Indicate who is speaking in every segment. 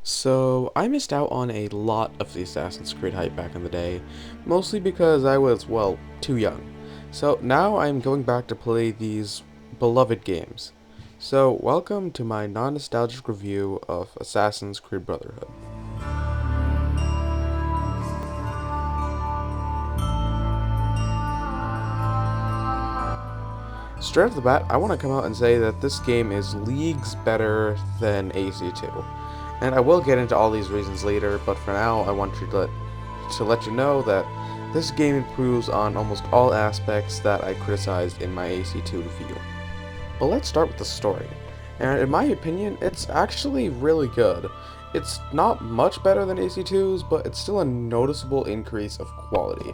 Speaker 1: So, I missed out on a lot of the Assassin's Creed hype back in the day, mostly because I was, well, too young. So now I'm going back to play these beloved games. So, welcome to my non-nostalgic review of Assassin's Creed Brotherhood. Straight off the bat, I want to come out and say that this game is leagues better than AC2. And I will get into all these reasons later, but for now I want to let you know that this game improves on almost all aspects that I criticized in my AC2 review. But let's start with the story. And in my opinion, it's actually really good. It's not much better than AC2's, but it's still a noticeable increase of quality.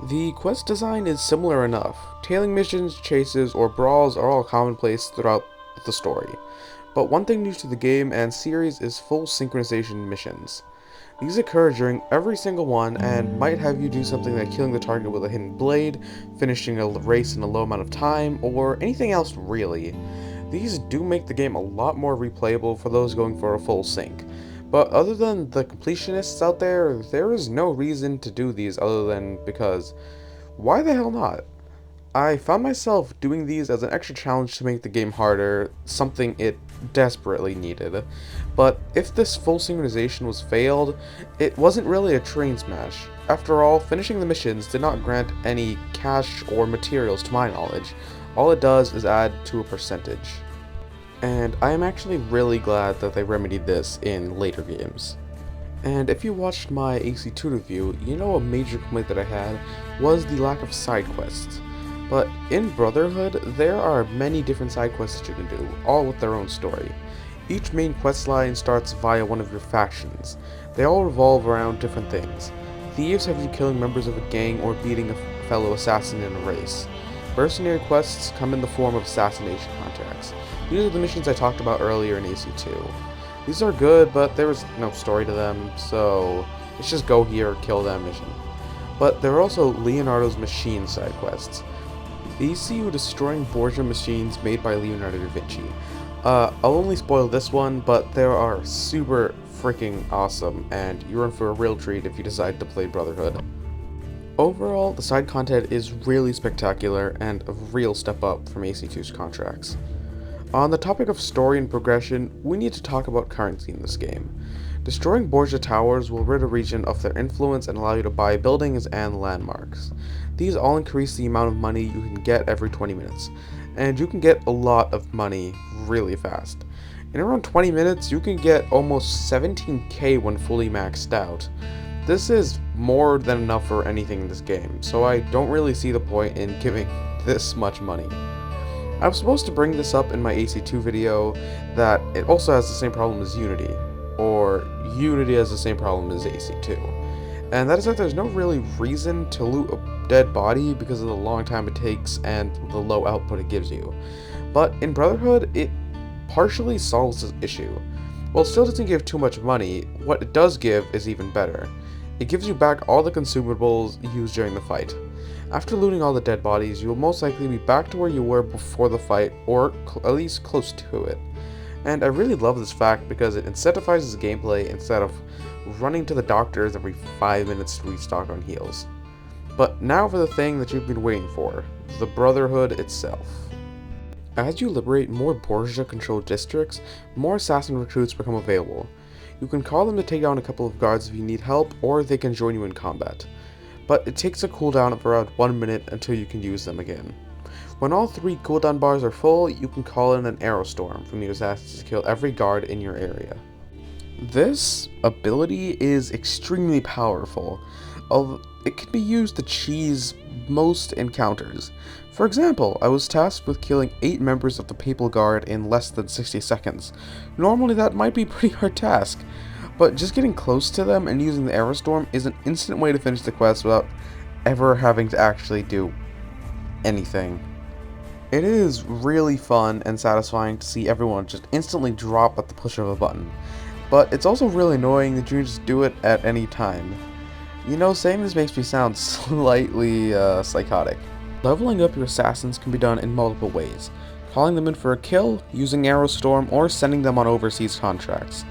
Speaker 1: The quest design is similar enough. Tailing missions, chases, or brawls are all commonplace throughout the story. But one thing new to the game and series is full synchronization missions. These occur during every single one and might have you do something like killing the target with a hidden blade, finishing a race in a low amount of time, or anything else really. These do make the game a lot more replayable for those going for a full sync. But other than the completionists out there, there is no reason to do these other than because why the hell not? I found myself doing these as an extra challenge to make the game harder, something it desperately needed. But if this full synchronization was failed, it wasn't really a train smash. After all, finishing the missions did not grant any cash or materials to my knowledge. All it does is add to a percentage. And I am actually really glad that they remedied this in later games. And if you watched my AC2 review, you know a major complaint that I had was the lack of side quests. But in Brotherhood, there are many different side quests that you can do, all with their own story. Each main quest line starts via one of your factions. They all revolve around different things. Thieves have you killing members of a gang or beating a fellow assassin in a race. Mercenary Quests come in the form of assassination contracts. These are the missions I talked about earlier in AC2. These are good, but there was no story to them, so it's just go here, kill that mission. But there are also Leonardo's Machine side quests. These see you destroying Borgia machines made by Leonardo da Vinci. I'll only spoil this one, but they are super freaking awesome, and you're in for a real treat if you decide to play Brotherhood. Overall, the side content is really spectacular and a real step up from AC2's contracts. On the topic of story and progression, we need to talk about currency in this game. Destroying Borgia towers will rid a region of their influence and allow you to buy buildings and landmarks. These all increase the amount of money you can get every 20 minutes, and you can get a lot of money really fast. In around 20 minutes, you can get almost 17k when fully maxed out. This is more than enough for anything in this game, so I don't really see the point in giving this much money. I was supposed to bring this up in my AC2 video that it also has the same problem as Unity, or Unity has the same problem as AC2. And that is that there's no really reason to loot a dead body because of the long time it takes and the low output it gives you. But in Brotherhood, it partially solves this issue. While it still doesn't give too much money, what it does give is even better. It gives you back all the consumables used during the fight. After looting all the dead bodies, you will most likely be back to where you were before the fight, or at least close to it. And I really love this fact because it incentivizes gameplay instead of running to the doctors every 5 minutes to restock on heals. But now for the thing that you've been waiting for, the Brotherhood itself. As you liberate more Borgia-controlled districts, more assassin recruits become available. You can call them to take down a couple of guards if you need help, or they can join you in combat. But it takes a cooldown of around 1 minute until you can use them again. When all 3 cooldown bars are full, you can call in an arrow storm from your assassins to kill every guard in your area. This ability is extremely powerful. It can be used to cheese most encounters. For example, I was tasked with killing 8 members of the Papal Guard in less than 60 seconds. Normally that might be a pretty hard task, but just getting close to them and using the arrow storm is an instant way to finish the quest without ever having to actually do anything. It is really fun and satisfying to see everyone just instantly drop at the push of a button, but it's also really annoying that you can just do it at any time. You know, saying this makes me sound slightly psychotic. Leveling up your assassins can be done in multiple ways, calling them in for a kill, using Arrow Storm, or sending them on overseas contracts.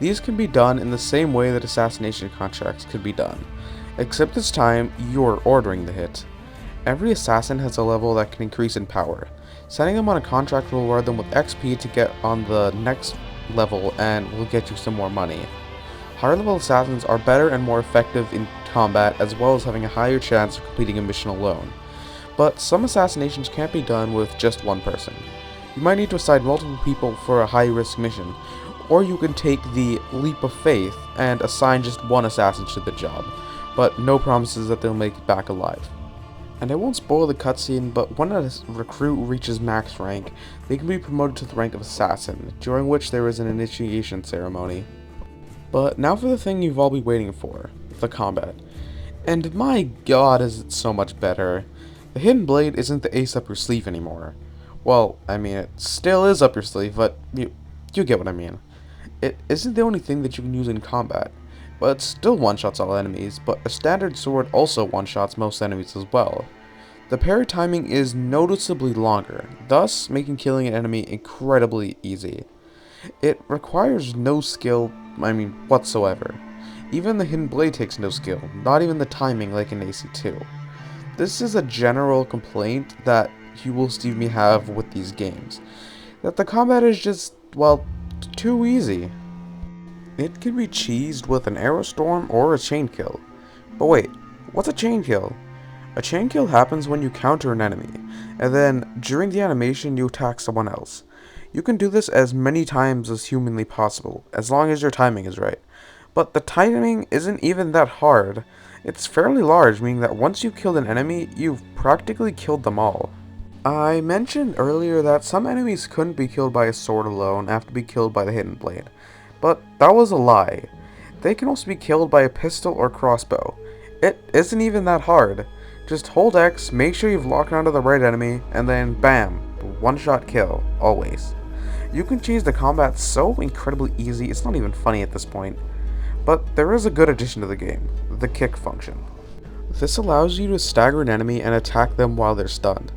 Speaker 1: These can be done in the same way that assassination contracts could be done, except this time you're ordering the hit. Every assassin has a level that can increase in power. Sending them on a contract will reward them with XP to get on the next level and will get you some more money. Higher level assassins are better and more effective in combat, as well as having a higher chance of completing a mission alone. But some assassinations can't be done with just one person. You might need to assign multiple people for a high risk mission, or you can take the leap of faith and assign just one assassin to the job, but no promises that they'll make it back alive. And I won't spoil the cutscene, but when a recruit reaches max rank, they can be promoted to the rank of assassin, during which there is an initiation ceremony. But now for the thing you've all been waiting for, the combat. And my god is it so much better. The hidden blade isn't the ace up your sleeve anymore. Well, I mean, it still is up your sleeve, but you get what I mean. It isn't the only thing that you can use in combat, but it still one-shots all enemies, but a standard sword also one-shots most enemies as well. The parry timing is noticeably longer, thus making killing an enemy incredibly easy. It requires no skill, whatsoever. Even the hidden blade takes no skill, not even the timing like in AC2. This is a general complaint that you will see me have with these games, that the combat is just, well, too easy. It can be cheesed with an arrow storm or a chain kill. But wait, what's a chain kill? A chain kill happens when you counter an enemy, and then during the animation you attack someone else. You can do this as many times as humanly possible, as long as your timing is right. But the timing isn't even that hard. It's fairly large, meaning that once you've killed an enemy, you've practically killed them all. I mentioned earlier that some enemies couldn't be killed by a sword alone, have to be killed by the hidden blade. But that was a lie. They can also be killed by a pistol or crossbow. It isn't even that hard. Just hold X, make sure you've locked onto the right enemy, and then BAM! One-shot kill, always. You can change the combat so incredibly easy, it's not even funny at this point. But there is a good addition to the game, the kick function. This allows you to stagger an enemy and attack them while they're stunned.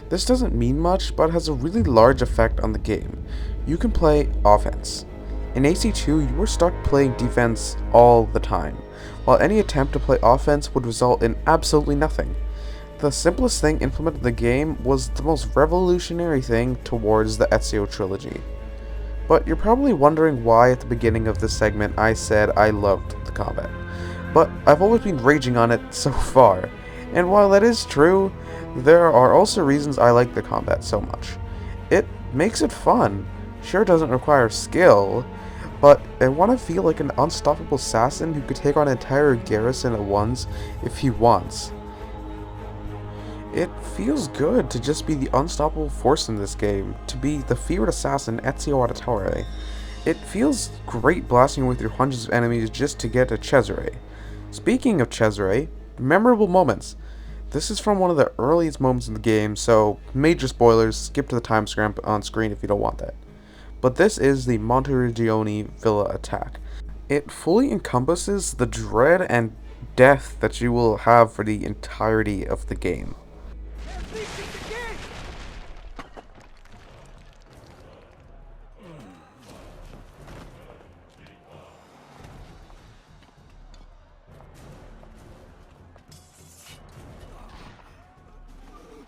Speaker 1: This doesn't mean much, but has a really large effect on the game. You can play offense. In AC2, you were stuck playing defense all the time, while any attempt to play offense would result in absolutely nothing. The simplest thing implemented in the game was the most revolutionary thing towards the Ezio trilogy. But you're probably wondering why at the beginning of this segment I said I loved the combat. But I've always been raging on it so far, and while that is true, there are also reasons I like the combat so much. It makes it fun. Sure, it doesn't require skill, but I want to feel like an unstoppable assassin who could take on an entire garrison at once if he wants. It feels good to just be the unstoppable force in this game, to be the feared assassin Ezio Auditore. It feels great blasting with your hundreds of enemies just to get to Cesare. Speaking of Cesare, memorable moments. This is from one of the earliest moments in the game, so major spoilers, skip to the timestamp on screen if you don't want that. But this is the Monteriggioni Villa attack. It fully encompasses the dread and death that you will have for the entirety of the game.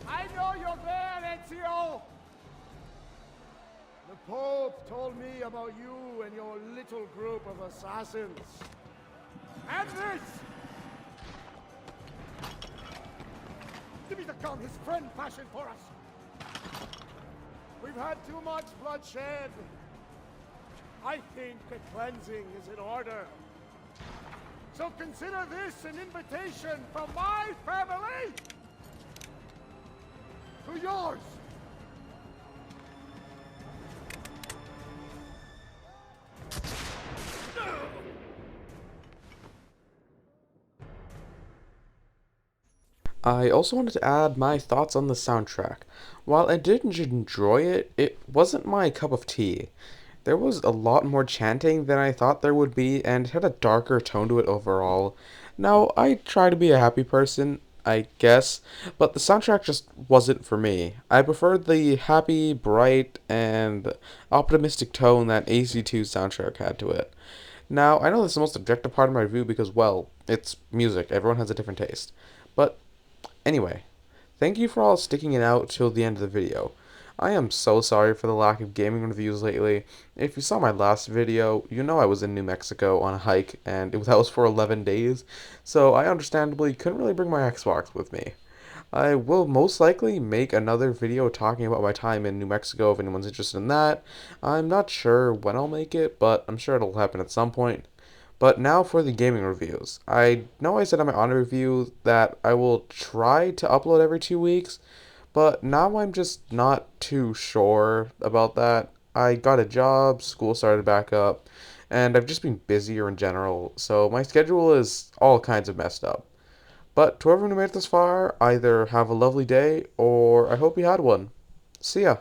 Speaker 2: I know you're there, Ezio! The Pope told me about you and your little group of assassins. And this! Give me the gun his friend fashioned for us! We've had too much bloodshed. I think a cleansing is in order. So consider this an invitation from my family to yours.
Speaker 1: I also wanted to add my thoughts on the soundtrack. While I didn't enjoy it, it wasn't my cup of tea. There was a lot more chanting than I thought there would be, and it had a darker tone to it overall. Now, I try to be a happy person. I guess, but the soundtrack just wasn't for me. I preferred the happy, bright, and optimistic tone that AC2's soundtrack had to it. Now, I know this is the most objective part of my review because, well, it's music. Everyone has a different taste. But anyway, thank you for all sticking it out till the end of the video. I am so sorry for the lack of gaming reviews lately. If you saw my last video, you know I was in New Mexico on a hike, and that was for 11 days, so I understandably couldn't really bring my Xbox with me. I will most likely make another video talking about my time in New Mexico if anyone's interested in that. I'm not sure when I'll make it, but I'm sure it'll happen at some point. But now for the gaming reviews. I know I said on my honor review that I will try to upload every 2 weeks, but now I'm just not too sure about that. I got a job, school started back up, and I've just been busier in general, so my schedule is all kinds of messed up. But to everyone who made it this far, either have a lovely day or I hope you had one. See ya.